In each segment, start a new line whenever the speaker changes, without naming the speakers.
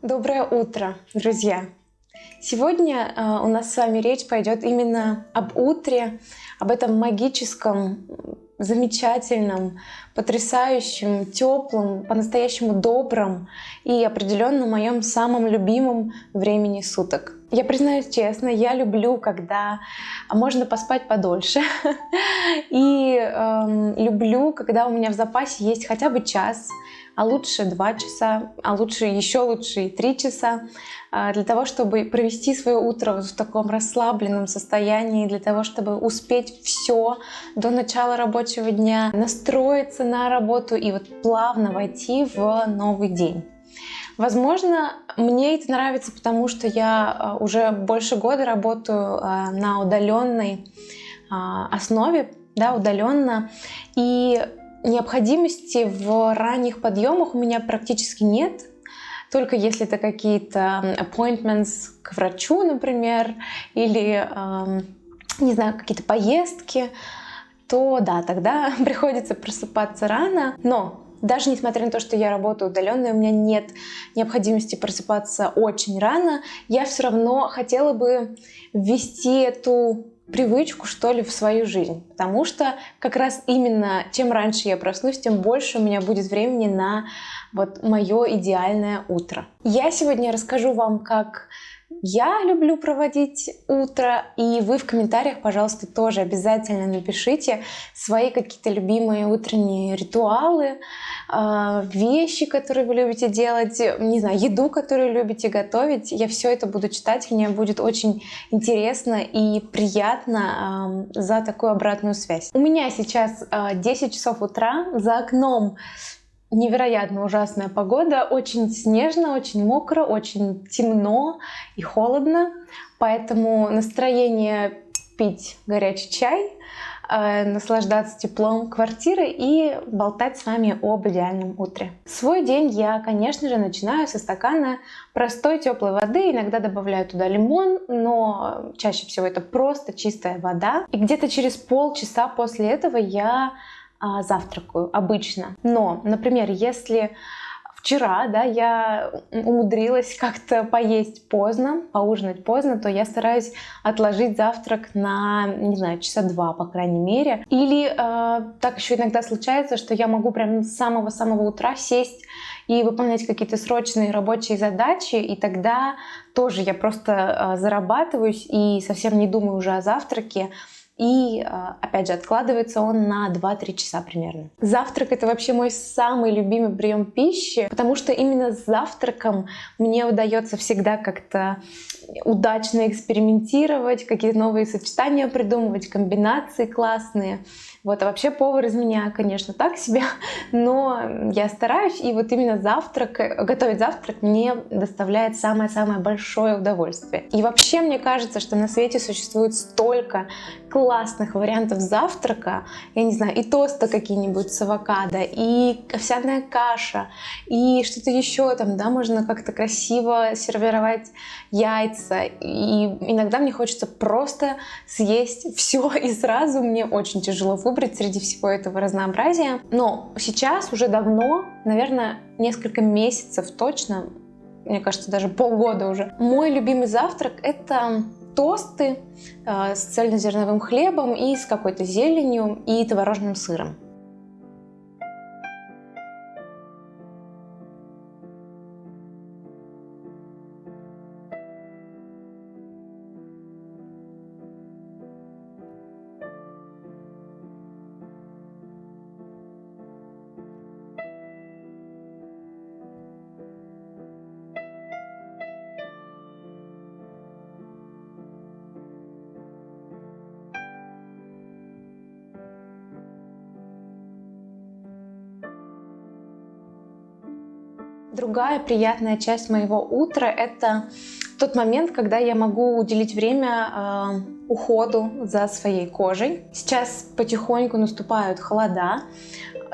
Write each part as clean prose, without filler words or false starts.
Доброе утро, друзья! Сегодня у нас с вами речь пойдет именно об утре, об этом магическом, замечательном, потрясающем, теплом, по-настоящему добром и определенно моем самом любимом времени суток. Я признаюсь честно, я люблю, когда можно поспать подольше, и люблю, когда у меня в запасе есть хотя бы час, а лучше 2 часа, а лучше еще лучше и 3 часа, для того, чтобы провести свое утро в таком расслабленном состоянии, для того, чтобы успеть все до начала рабочего дня, настроиться на работу и вот плавно войти в новый день. Возможно, мне это нравится, потому что я уже больше года работаю на удаленной основе, удаленно, и необходимости в ранних подъемах у меня практически нет. Только если это какие-то appointments к врачу, например, или, не знаю, какие-то поездки, то да, тогда приходится просыпаться рано. Но даже несмотря на то, что я работаю удаленно, у меня нет необходимости просыпаться очень рано, я все равно хотела бы ввести эту привычку, что ли, в свою жизнь. Потому что как раз именно чем раньше я проснусь, тем больше у меня будет времени на вот мое идеальное утро. Я сегодня расскажу вам, как я люблю проводить утро, и вы в комментариях, пожалуйста, тоже обязательно напишите свои какие-то любимые утренние ритуалы, вещи, которые вы любите делать, не знаю, еду, которую любите готовить. Я все это буду читать, мне будет очень интересно и приятно за такую обратную связь. У меня сейчас 10 часов утра, за окном невероятно ужасная погода, очень снежно, очень мокро, очень темно и холодно, поэтому настроение пить горячий чай, наслаждаться теплом квартиры и болтать с вами об идеальном утре. Свой день я, конечно же, начинаю со стакана простой теплой воды, иногда добавляю туда лимон, но чаще всего это просто чистая вода. И где-то через полчаса после этого я завтракаю обычно. Но, например, если вчера, я умудрилась как-то поесть поздно, поужинать поздно, то я стараюсь отложить завтрак на, не знаю, часа 2, по крайней мере. Или так еще иногда случается, что я могу прям с самого-самого утра сесть и выполнять какие-то срочные рабочие задачи, и тогда тоже я просто зарабатываюсь и совсем не думаю уже о завтраке. И, опять же, откладывается он на 2-3 часа примерно. Завтрак — это вообще мой самый любимый прием пищи, потому что именно с завтраком мне удается всегда как-то удачно экспериментировать, какие-то новые сочетания придумывать, комбинации классные. А вообще повар из меня, конечно, так себе, но я стараюсь, и вот именно готовить завтрак мне доставляет самое-самое большое удовольствие. И вообще мне кажется, что на свете существует столько классных вариантов завтрака, я не знаю, и тосты какие-нибудь с авокадо, и овсяная каша, и что-то еще там, можно как-то красиво сервировать яйца, и иногда мне хочется просто съесть все и сразу, мне очень тяжело выбрать среди всего этого разнообразия, но сейчас уже давно, наверное, несколько месяцев точно, мне кажется, даже полгода уже, мой любимый завтрак — это тосты с цельнозерновым хлебом и с какой-то зеленью и творожным сыром. Другая приятная часть моего утра — это тот момент, когда я могу уделить время уходу за своей кожей. Сейчас потихоньку наступают холода.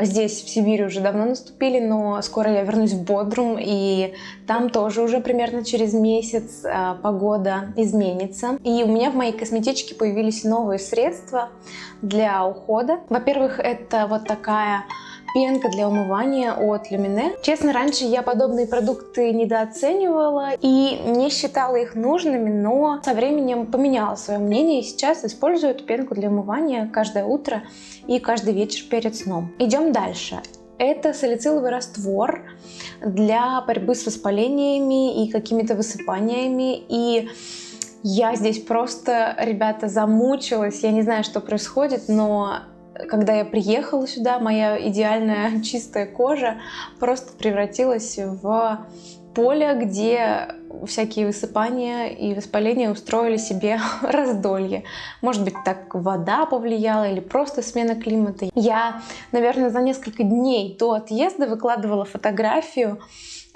Здесь, в Сибири, уже давно наступили, но скоро я вернусь в Бодрум, и там тоже уже примерно через месяц погода изменится. И у меня в моей косметичке появились новые средства для ухода. Во-первых, это вот такая пенка для умывания от Lumineux. Честно, раньше я подобные продукты недооценивала и не считала их нужными, но со временем поменяла свое мнение и сейчас использую эту пенку для умывания каждое утро и каждый вечер перед сном. Идем дальше. Это салициловый раствор для борьбы с воспалениями и какими-то высыпаниями. И я здесь просто, ребята, замучилась. Я не знаю, что происходит, но когда я приехала сюда, моя идеальная чистая кожа просто превратилась в поле, где всякие высыпания и воспаления устроили себе раздолье. Может быть, так вода повлияла или просто смена климата. Я, наверное, за несколько дней до отъезда выкладывала фотографию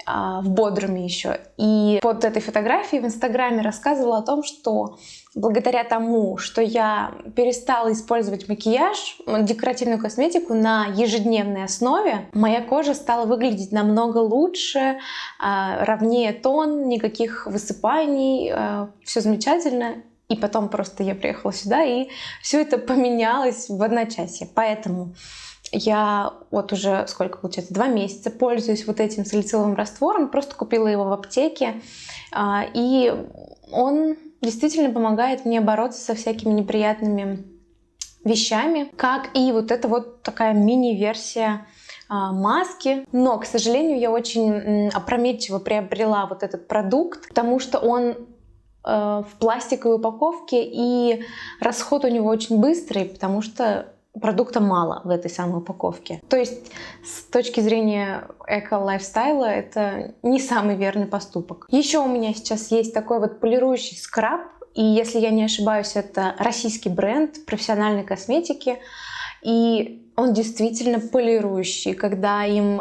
в Бодруме еще. И под этой фотографией в Инстаграме рассказывала о том, что благодаря тому, что я перестала использовать макияж, декоративную косметику на ежедневной основе, моя кожа стала выглядеть намного лучше, ровнее тон, никаких высыпаний, все замечательно. И потом просто я приехала сюда, и все это поменялось в одночасье. Поэтому я вот уже, сколько получается, 2 месяца пользуюсь вот этим салициловым раствором, просто купила его в аптеке, и он действительно помогает мне бороться со всякими неприятными вещами, как и вот эта вот такая мини-версия маски. Но, к сожалению, я очень опрометчиво приобрела вот этот продукт, потому что он в пластиковой упаковке, и расход у него очень быстрый, потому что продукта мало в этой самой упаковке. То есть с точки зрения эко-лайфстайла это не самый верный поступок. Еще у меня сейчас есть такой вот полирующий скраб, и если я не ошибаюсь, это российский бренд профессиональной косметики, и он действительно полирующий. Когда им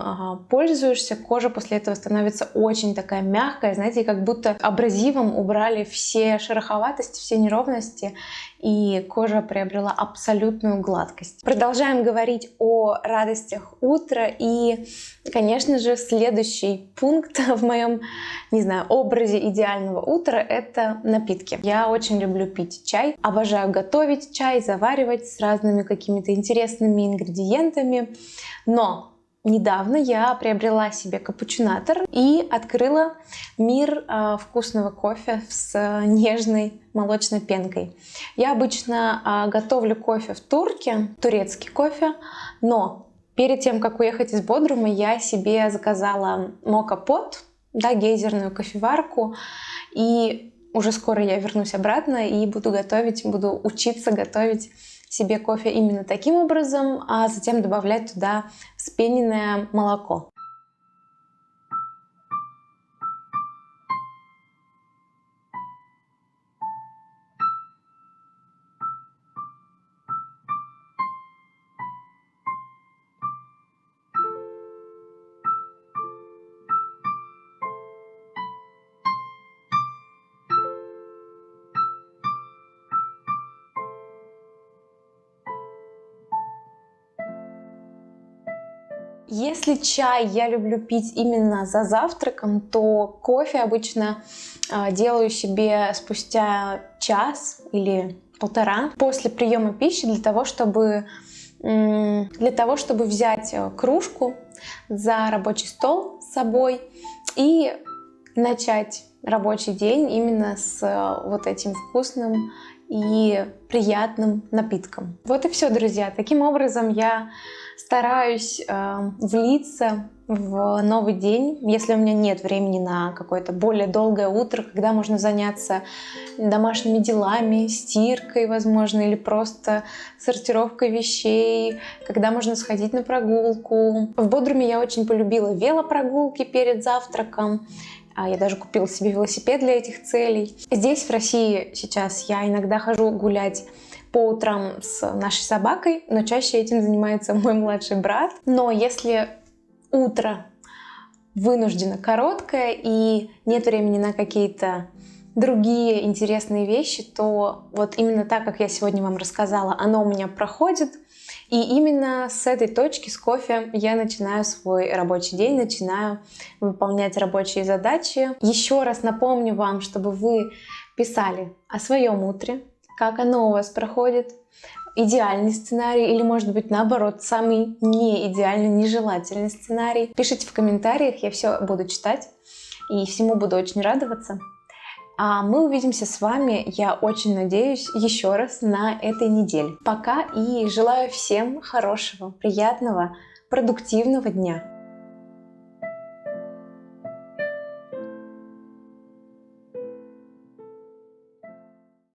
пользуешься, кожа после этого становится очень такая мягкая, знаете, как будто абразивом убрали все шероховатости, все неровности, и кожа приобрела абсолютную гладкость. Продолжаем говорить о радостях утра, и, конечно же, следующий пункт в моем, не знаю, образе идеального утра — это напитки. Я очень люблю пить чай, обожаю готовить чай, заваривать с разными какими-то интересными ингредиентами, но недавно я приобрела себе капучинатор и открыла мир вкусного кофе с нежной молочной пенкой. Я обычно готовлю кофе в турке, турецкий кофе, но перед тем, как уехать из Бодрума, я себе заказала мокапот, да, гейзерную кофеварку, и уже скоро я вернусь обратно и буду учиться готовить себе кофе именно таким образом, а затем добавлять туда вспененное молоко. Если чай я люблю пить именно за завтраком, то кофе обычно делаю себе спустя час или полтора после приема пищи для того, чтобы взять кружку за рабочий стол с собой и начать рабочий день именно с вот этим вкусным и приятным напитком. Вот и все, друзья. Таким образом я стараюсь влиться в новый день, если у меня нет времени на какое-то более долгое утро, когда можно заняться домашними делами, стиркой, возможно, или просто сортировкой вещей, когда можно сходить на прогулку. В Бодруме я очень полюбила велопрогулки перед завтраком. Я даже купила себе велосипед для этих целей. Здесь, в России, сейчас я иногда хожу гулять по утрам с нашей собакой, но чаще этим занимается мой младший брат. Но если утро вынуждено короткое и нет времени на какие-то другие интересные вещи, то вот именно так, как я сегодня вам рассказала, оно у меня проходит. И именно с этой точки, с кофе, я начинаю свой рабочий день, начинаю выполнять рабочие задачи. Еще раз напомню вам, чтобы вы писали о своем утре, как оно у вас проходит, идеальный сценарий или, может быть, наоборот, самый не идеальный, нежелательный сценарий. Пишите в комментариях, я все буду читать и всему буду очень радоваться. А мы увидимся с вами, я очень надеюсь, еще раз на этой неделе. Пока и желаю всем хорошего, приятного, продуктивного дня.